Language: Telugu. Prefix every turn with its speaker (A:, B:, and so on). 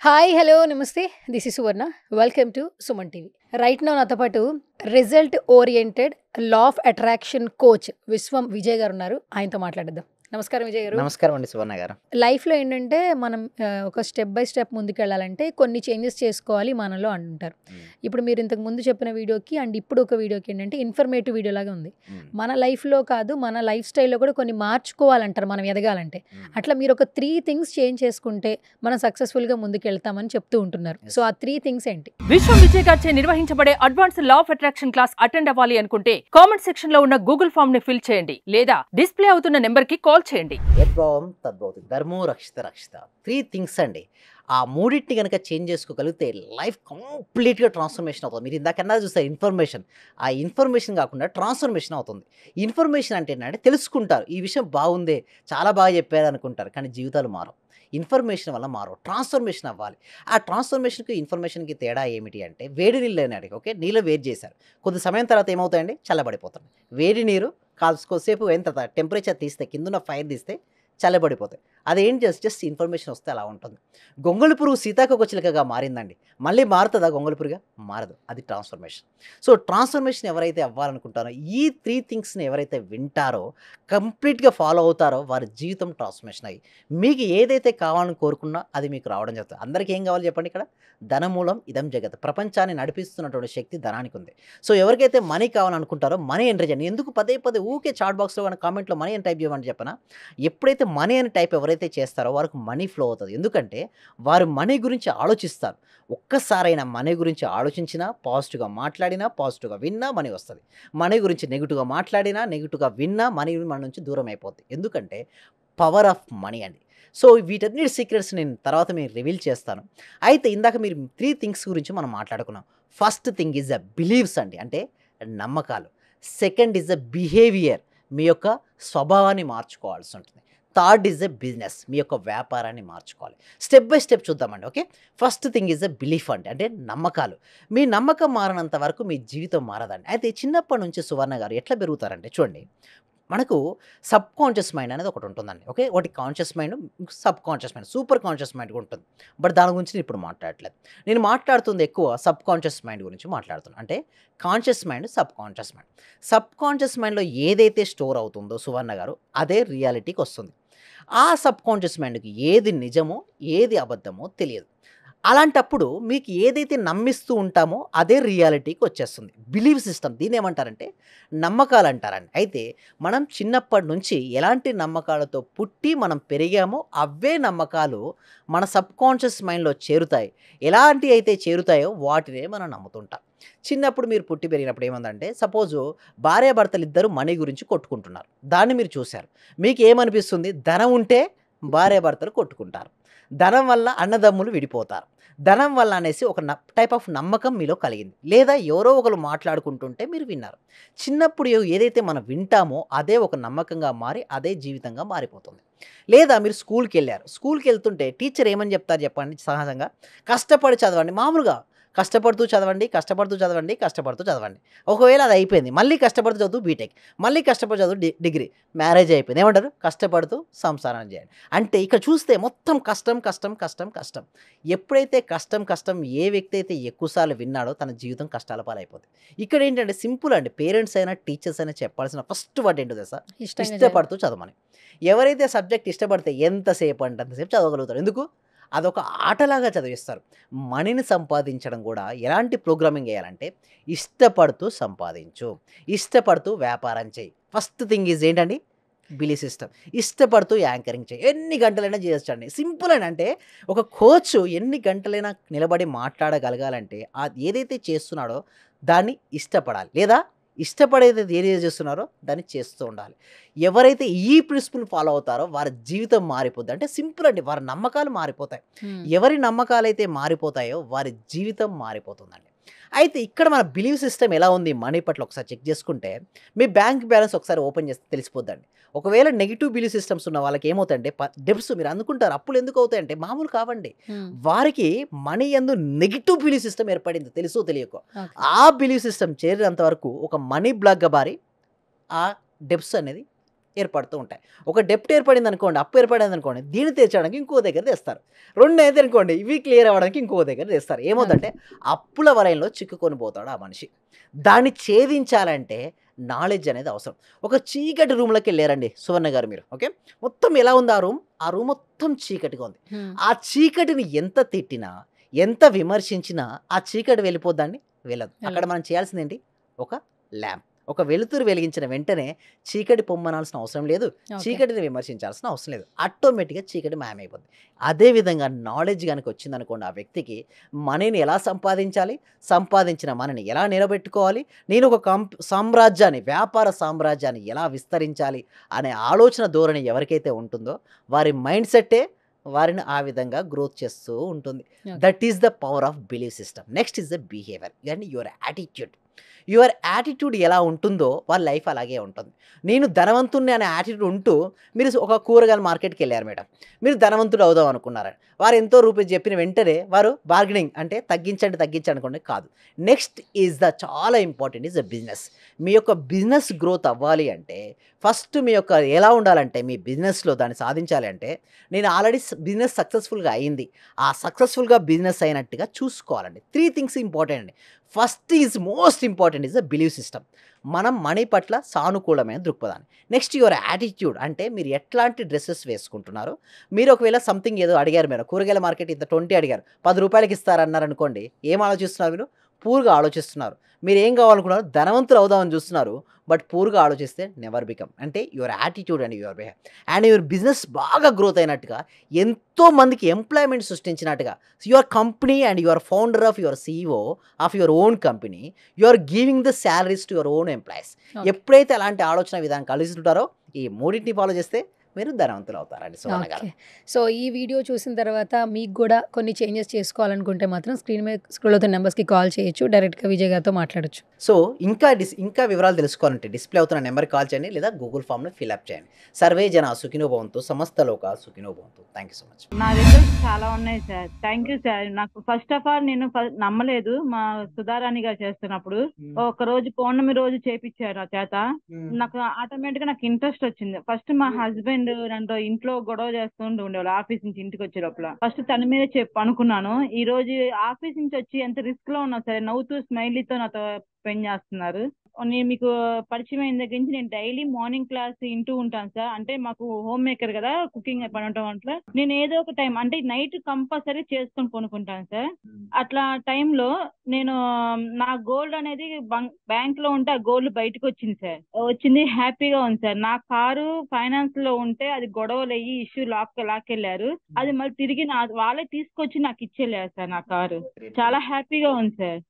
A: హాయ్ హలో నమస్తే this is Suvarna welcome to Suman TV right now నాతో పాటు result oriented law of attraction coach విశ్వం విజయ్ గారు ఉన్నారు. ఆయనతో మాట్లాడదాం. నమస్కారం విజయ్ గారు.
B: నమస్కారం అండి సువర్ణ గారు.
A: లైఫ్లో ఏంటంటే మనం ఒక స్టెప్ బై స్టెప్ ముందుకెళ్ళాలంటే కొన్ని చేంజెస్ చేసుకోవాలి మనలో అంటారు. ఇప్పుడు మీరు ఇంతకు ముందు చెప్పిన వీడియోకి అండ్ ఇప్పుడు ఒక వీడియోకి ఏంటంటే ఇన్ఫర్మేటివ్ వీడియో లాగా ఉంది. మన లైఫ్లో కాదు మన లైఫ్ స్టైల్లో కూడా కొన్ని మార్చుకోవాలంటారు మనం ఎదగాలంటే. అట్లా మీరు ఒక 3 థింగ్స్ చేంజ్ చేసుకుంటే మనం సక్సెస్ఫుల్గా ముందుకెళ్తామని చెప్తూ ఉంటున్నారు. సో ఆ 3 థింగ్స్ ఏంటి?
C: విశ్వం విజయ్ గారిచే నిర్వహించబడే advance law of attraction class attend అవ్వాలి అనుకుంటే కామెంట్ సెక్షన్ లో ఉన్న గూగుల్ ఫామ్ ని ఫిల్ చేయండి లేదా డిస్ప్లే అవుతున్న నెంబర్ కి కాల్ చేయండి.
B: యద్భావం తద్భవతి, ధర్మో రక్షిత రక్షిత. 3 థింగ్స్ అండి. ఆ మూడింటిని కనుక చేంజ్ చేసుకోగలిగితే లైఫ్ కంప్లీట్గా ట్రాన్స్ఫర్మేషన్ అవుతుంది. మీరు ఇందాకన్నా చూస్తారు ఇన్ఫర్మేషన్, ఆ ఇన్ఫర్మేషన్ కాకుండా ట్రాన్స్ఫర్మేషన్ అవుతుంది. ఇన్ఫర్మేషన్ అంటే ఏంటంటే తెలుసుకుంటారు, ఈ విషయం బాగుందే, చాలా బాగా చెప్పారు అనుకుంటారు, కానీ జీవితాలు మారవు. ఇన్ఫర్మేషన్ వల్ల మారవు, ట్రాన్స్ఫర్మేషన్ అవ్వాలి. ఆ ట్రాన్స్ఫర్మేషన్కి ఇన్ఫర్మేషన్కి తేడా ఏమిటి అంటే, వేడి నీళ్ళు అడిగి ఓకే, నీళ్ళు వేడి చేశారు, కొద్ది సమయం తర్వాత ఏమవుతాయండి, చల్లబడిపోతుంది. వేడి నీరు కొద్దిసేపు అయిన తర్వాత టెంపరేచర్ తీస్తే, కిందున్న ఫైర్ తీస్తే చల్లబడిపోతాయి. అదేం జస్ట్ ఇన్ఫర్మేషన్ వస్తే అలా ఉంటుంది. గొంగళి పురుగు సీతాకోకచిలుకగా మారిందండి, మళ్ళీ మారుతుందా గొంగళి పురుగుగా? మారదు. అది ట్రాన్స్ఫర్మేషన్. సో ట్రాన్స్ఫర్మేషన్ ఎవరైతే అవ్వాలనుకుంటారో, ఈ 3 థింగ్స్ని ఎవరైతే వింటారో, కంప్లీట్గా ఫాలో అవుతారో, వారి జీవితం ట్రాన్స్ఫర్మేషన్ అయ్యి మీకు ఏదైతే కావాలని కోరుకున్నా అది మీకు రావడం జరుగుతుంది. అందరికీ ఏం కావాలి చెప్పండి? ఇక్కడ ధనమూలం ఇదం జగత్. ప్రపంచాన్ని నడిపిస్తున్నటువంటి శక్తి ధనానికి ఉంది. సో ఎవరికైతే మనీ కావాలనుకుంటారో మనీ ఎంటర్ చేయండి. ఎందుకు పదే ఊకే చాట్ బాక్స్లో కానీ కామెంట్లో మనీ అని టైప్ చేయమని చెప్పనా? ఎప్పుడైతే మనీ అని టైప్ ఎవరైతే చేస్తారో వారికి మనీ ఫ్లో అవుతుంది. ఎందుకంటే వారు మనీ గురించి ఆలోచిస్తారు. ఒక్కసారైనా మనీ గురించి ఆలోచించినా, పాజిటివ్గా మాట్లాడినా, పాజిటివ్గా విన్నా మనీ వస్తుంది. మనీ గురించి నెగిటివ్గా మాట్లాడినా, నెగిటివ్గా విన్నా మనీ మన నుంచి దూరం అయిపోద్ది. ఎందుకంటే పవర్ ఆఫ్ మనీ అండి. సో వీటన్నిటి సీక్రెట్స్ నేను తర్వాత మీరు రివీల్ చేస్తాను. అయితే ఇందాక మీరు 3 థింగ్స్ గురించి మనం మాట్లాడుకున్నాం. First thing is a believes అండి, అంటే నమ్మకాలు. సెకండ్ ఈజ్ అ బిహేవియర్, మీ యొక్క స్వభావాన్ని మార్చుకోవాల్సి ఉంటుంది. థర్డ్ ఈజ్ ఎ బిజినెస్, మీ యొక్క వ్యాపారాన్ని మార్చుకోవాలి. స్టెప్ బై స్టెప్ చూద్దామండి. Okay, first thing is a belief అండి, అంటే నమ్మకాలు. మీ నమ్మకం మారినంత వరకు మీ జీవితం మారదండి. అయితే చిన్నప్పటి నుంచి సువర్ణ గారు ఎట్లా పెరుగుతారంటే, చూడండి, మనకు సబ్ కాన్షియస్ మైండ్ అనేది ఒకటి ఉంటుందండి. ఓకే, ఒకటి conscious mind, sub conscious mind, super conscious mind ఉంటుంది. బట్ దాని గురించి నేను ఇప్పుడు మాట్లాడట్లేదు. నేను మాట్లాడుతుంది ఎక్కువ సబ్ కాన్షియస్ మైండ్ గురించి మాట్లాడుతున్నాను. అంటే conscious mind, sub conscious mind. Sub conscious మైండ్లో ఏదైతే స్టోర్ అవుతుందో సువర్ణ గారు, అదే రియాలిటీకి వస్తుంది. ఆ సబ్ కాన్షియస్ మైండ్కి ఏది నిజమో ఏది అబద్ధమో తెలియదు. అలాంటప్పుడు మీకు ఏదైతే నమ్మిస్తూ ఉంటామో అదే రియాలిటీకి వచ్చేస్తుంది. బిలీవ్ సిస్టమ్, దీన్ని ఏమంటారంటే నమ్మకాలు అంటారండి. అయితే మనం చిన్నప్పటి నుంచి ఎలాంటి నమ్మకాలతో పుట్టి మనం పెరిగామో అవే నమ్మకాలు మన సబ్ కాన్షియస్ మైండ్లో చేరుతాయి. ఎలాంటి అయితే చేరుతాయో వాటినే మనం నమ్ముతుంటాం. చిన్నప్పుడు మీరు పుట్టి పెరిగినప్పుడు ఏమందంటే, సపోజు భార్యాభర్తలు ఇద్దరు మనీ గురించి కొట్టుకుంటున్నారు, దాన్ని మీరు చూశారు. మీకు ఏమనిపిస్తుంది? ధనం ఉంటే భార్యాభర్తలు కొట్టుకుంటారు, ధనం వల్ల అన్నదమ్ములు విడిపోతారు, ధనం వల్ల అనేసి ఒక టైప్ ఆఫ్ నమ్మకం మీలో కలిగింది. లేదా ఎవరో ఒకరు మాట్లాడుకుంటుంటే మీరు విన్నారు. చిన్నప్పుడు ఏదైతే మనం వింటామో అదే ఒక నమ్మకంగా మారి అదే జీవితంగా మారిపోతుంది. లేదా మీరు స్కూల్కి వెళ్ళారు, స్కూల్కి వెళ్తుంటే టీచర్ ఏమని చెప్తారు చెప్పండి? సహజంగా కష్టపడి చదవండి, మామూలుగా కష్టపడుతూ చదవండి, కష్టపడుతూ చదవండి, కష్టపడుతూ చదవండి. ఒకవేళ అది అయిపోయింది, మళ్ళీ కష్టపడుతూ చదువు బీటెక్, మళ్ళీ కష్టపడుతూ చదువు డిగ్రీ, మ్యారేజ్ అయిపోయింది, ఏమంటారు? కష్టపడుతూ సంసారం చేయండి. అంటే ఇక్కడ చూస్తే మొత్తం కష్టం కష్టం కష్టం కష్టం. ఎప్పుడైతే కష్టం కష్టం ఏ వ్యక్తి అయితే ఎక్కువసార్లు విన్నాడో తన జీవితం కష్టాల పాలైపోతుంది. ఇక్కడ ఏంటంటే సింపుల్ అండి, పేరెంట్స్ అయినా టీచర్స్ అయినా చెప్పాల్సిన ఫస్ట్ వర్డ్ ఏంటో తెలుసా? ఇష్టపడుతూ చదవమని. ఎవరైతే సబ్జెక్ట్ ఇష్టపడితే ఎంతసేపు అంటే అంతసేపు చదవగలుగుతారు. ఎందుకు? అదొక ఆటలాగా చదివిస్తారు. మనీని సంపాదించడం కూడా ఎలాంటి ప్రోగ్రామింగ్ వేయాలంటే, ఇష్టపడుతూ సంపాదించు, ఇష్టపడుతూ వ్యాపారం చేయి. ఫస్ట్ థింగ్ ఈజ్ ఏంటండి? Belief system. ఇష్టపడుతూ యాంకరింగ్ చేయి, ఎన్ని గంటలైనా చేయొచ్చండి. సింపుల్ అని అంటే ఒక కోచ్ ఎన్ని గంటలైనా నిలబడి మాట్లాడగలగాలంటే ఏదైతే చేస్తున్నాడో దాన్ని ఇష్టపడాలి, లేదా ఇష్టపడేది ఏదైతే చేస్తున్నారో దాన్ని చేస్తూ ఉండాలి. ఎవరైతే ఈ ప్రిన్సిపల్ ఫాలో అవుతారో వారి జీవితం మారిపోద్ది. అంటే సింపుల్ అండి, వారి నమ్మకాలు మారిపోతాయి. ఎవరి నమ్మకాలు అయితే మారిపోతాయో వారి జీవితం మారిపోతుందండి. అయితే ఇక్కడ మన బిలీవ్ సిస్టమ్ ఎలా ఉంది మనీ పట్ల ఒకసారి చెక్ చేసుకుంటే, మీ బ్యాంక్ బ్యాలెన్స్ ఒకసారి ఓపెన్ చేస్తే తెలిసిపోద్దండి. ఒకవేళ నెగిటివ్ బిలీవ్ సిస్టమ్స్ ఉన్న వాళ్ళకి ఏమవుతాయంటే, డెబ్ట్స్ మీరు అనుకుంటారు అప్పులు ఎందుకు అవుతాయంటే మామూలు కావండి, వారికి మనీ యందు నెగిటివ్ బిలీవ్ సిస్టమ్ ఏర్పడింది, తెలుసో తెలియకో. ఆ బిలీవ్ సిస్టమ్ చేరినంత వరకు ఒక మనీ బ్లాక్గా మారి ఆ డెబ్ట్స్ అనేది ఏర్పడుతూ ఉంటాయి. ఒక డెప్ట్ ఏర్పడింది అనుకోండి, అప్పు ఏర్పడింది అనుకోండి, దీన్ని తీర్చడానికి ఇంకో దగ్గర తెస్తారు. 2 అయితే అనుకోండి, ఇవి క్లియర్ అవ్వడానికి ఇంకో దగ్గర తెస్తారు. ఏమవుతుందంటే అప్పుల వలయంలో చిక్కుకొని పోతాడు ఆ మనిషి. దాన్ని ఛేదించాలంటే నాలెడ్జ్ అనేది అవసరం. ఒక చీకటి రూమ్‌లోకి వెళ్ళారండి సువర్ణ గారు మీరు. ఓకే. మొత్తం ఎలా ఉంది ఆ రూమ్? ఆ రూమ్ మొత్తం చీకటిగా ఉంది. ఆ చీకటిని ఎంత తిట్టినా, ఎంత విమర్శించినా ఆ చీకటి వెళ్ళిపోద్దండి? వెళ్ళదు. అక్కడ మనం చేయాల్సిందేంటి? ఒక ల్యాంప్. ఒక వెలుతురు వెలిగించిన వెంటనే చీకటి పొమ్మనాల్సిన అవసరం లేదు. చీకటిని విమర్శించాల్సిన అవసరం లేదు. ఆటోమేటిక్‌గా చీకటి మాయమైపోద్ది. అదేవిధంగా నాలెడ్జ్ గనుక వచ్చిందనుకోండి ఆ వ్యక్తికి, మనీని ఎలా సంపాదించాలి? సంపాదించిన మనీని ఎలా నిలబెట్టుకోవాలి? నేను ఒక సామ్రాజ్యాన్ని, వ్యాపార సామ్రాజ్యాన్ని ఎలా విస్తరించాలి అనే ఆలోచన ధోరణి ఎవరికైతే ఉంటుందో వారి మైండ్ సెట్టే వారిని ఆ విధంగా గ్రోత్ చేస్తూ ఉంటుంది. That is the power of belief system. Next is the behaviour and your attitude. Your attitude ఎలా ఉంటుందో వాళ్ళ లైఫ్ అలాగే ఉంటుంది. నేను ధనవంతుడిని అనే యాటిట్యూడ్ ఉంటూ మీరు ఒక కూరగాయల మార్కెట్కి వెళ్ళారు మేడం, మీరు ధనవంతుడు అవుదాం అనుకున్నారు. వారు ఎంతో రూపాయలు చెప్పిన వెంటనే వారు బార్గెనింగ్ అంటే తగ్గించండి అనుకోండి కాదు. నెక్స్ట్ ఈజ్ ద చాలా ఇంపార్టెంట్ ఈజ్ ద బిజినెస్. మీ యొక్క బిజినెస్ గ్రోత్ అవ్వాలి అంటే ఫస్ట్ మీ యొక్క ఎలా ఉండాలంటే మీ బిజినెస్లో దాన్ని సాధించాలి అంటే, నేను ఆల్రెడీ బిజినెస్ సక్సెస్ఫుల్గా అయింది, ఆ సక్సెస్ఫుల్గా బిజినెస్ అయినట్టుగా చూసుకోవాలండి. 3 థింగ్స్ ఇంపార్టెంట్ అండి. First is most important is the believe system. మనం మనీ పట్ల సానుకూలమైన దృక్పథాన్ని. నెక్స్ట్ యువర్ యాటిట్యూడ్ అంటే మీరు ఎట్లాంటి డ్రెస్సెస్ వేసుకుంటున్నారు. మీరు ఒకవేళ సంథింగ్ ఏదో అడిగారు, మీరు కూరగాయల మార్కెట్ ఇంత 20 అడిగారు, 10 రూపాయలకి ఇస్తారన్నారు అనుకోండి, ఏం ఆలోచిస్తున్నారు మీరు? పూర్గా ఆలోచిస్తున్నారు. మీరు ఏం కావాలనుకున్నారు? ధనవంతులు అవుదామని చూస్తున్నారు. బట్ పూర్గా ఆలోచిస్తే నెవర్ బికమ్. అంటే your attitude and your behaviour and your business బాగా గ్రోత్ అయినట్టుగా, ఎంతో మందికి ఎంప్లాయ్మెంట్ సృష్టించినట్టుగా, your company and your founder of your CEO of your own company, you are giving the salaries to your own employees. ఎప్పుడైతే అలాంటి ఆలోచన విధానం కలుగుతుంటారో ఈ మూడింటిని ఫాలో చేస్తే మీరు ధనవంతులు అవుతారండి సువర్ణ గారు.
A: సో ఈ వీడియో చూసిన తర్వాత మీకు కూడా కొన్ని చేంజెస్ చేసుకోవాలనుకుంటే మాత్రం స్క్రీన్ మీద స్క్రోల్ అవుతున్న నెంబర్స్కి కాల్ చేయొచ్చు, డైరెక్ట్గా విజయ్ గారితో మాట్లాడచ్చు.
B: సో ఇంకా వివరాలు తెలుసుకోవాలంటే డిస్ప్లే అవుతున్న నెంబర్కి కాల్ చేయండి లేదా గూగుల్ ఫామ్లో ఫిల్అప్ చేయండి. సర్వే జన సుఖినో భవంతు, సమస్త లోక సుఖినో భవంతు. Thank you so much.
D: నా రిజల్ట్స్ చాలా ఉన్నాయి సార్. Thank you sir. నాకు ఫస్ట్ ఆఫ్ ఆల్ నేను నమ్మలేదు. మా సుధారాణి గారు చేస్తున్నప్పుడు ఒక రోజు పౌర్ణమి రోజు చేపించారు నా చేత. నాకు ఆటోమేటిక్ గా నాకు ఇంట్రెస్ట్ వచ్చింది. ఫస్ట్ మా హస్బెండ్ నన్ను ఇంట్లో గొడవ చేస్తూ ఉండేవాళ్ళు. ఆఫీస్ నుంచి ఇంటికి వచ్చే లోపల ఫస్ట్ తన మీద అనుకున్నాను. ఈ రోజు ఆఫీస్ నుంచి వచ్చి ఎంత రిస్క్ లో ఉన్నా సరే నవ్వుతూ స్మైలీతో నాతో స్పెండ్ చేస్తున్నారు. నేను మీకు పరిచయం అయిన దగ్గర నుంచి నేను డైలీ మార్నింగ్ క్లాస్ వింటూ ఉంటాను సార్. అంటే మాకు హోమ్ మేకర్ కదా, కుకింగ్ పని వంటలో నేను ఏదో ఒక టైం అంటే నైట్ కంపల్సరీ చేసుకొని కొనుక్కుంటాను సార్. అట్లా టైంలో నేను నా గోల్డ్ అనేది బ్యాంక్ లో ఉంటే ఆ గోల్డ్ బయటకు వచ్చింది సార్. వచ్చింది, హ్యాపీగా ఉంది సార్. నా కారు ఫైనాన్స్ లో ఉంటే అది గొడవలు అయ్యి ఇష్యూ లాక్కెళ్లారు. అది మళ్ళీ తిరిగి వాళ్ళే తీసుకొచ్చి నాకు ఇచ్చేలేరు సార్. నా కారు చాలా హ్యాపీగా ఉంది సార్.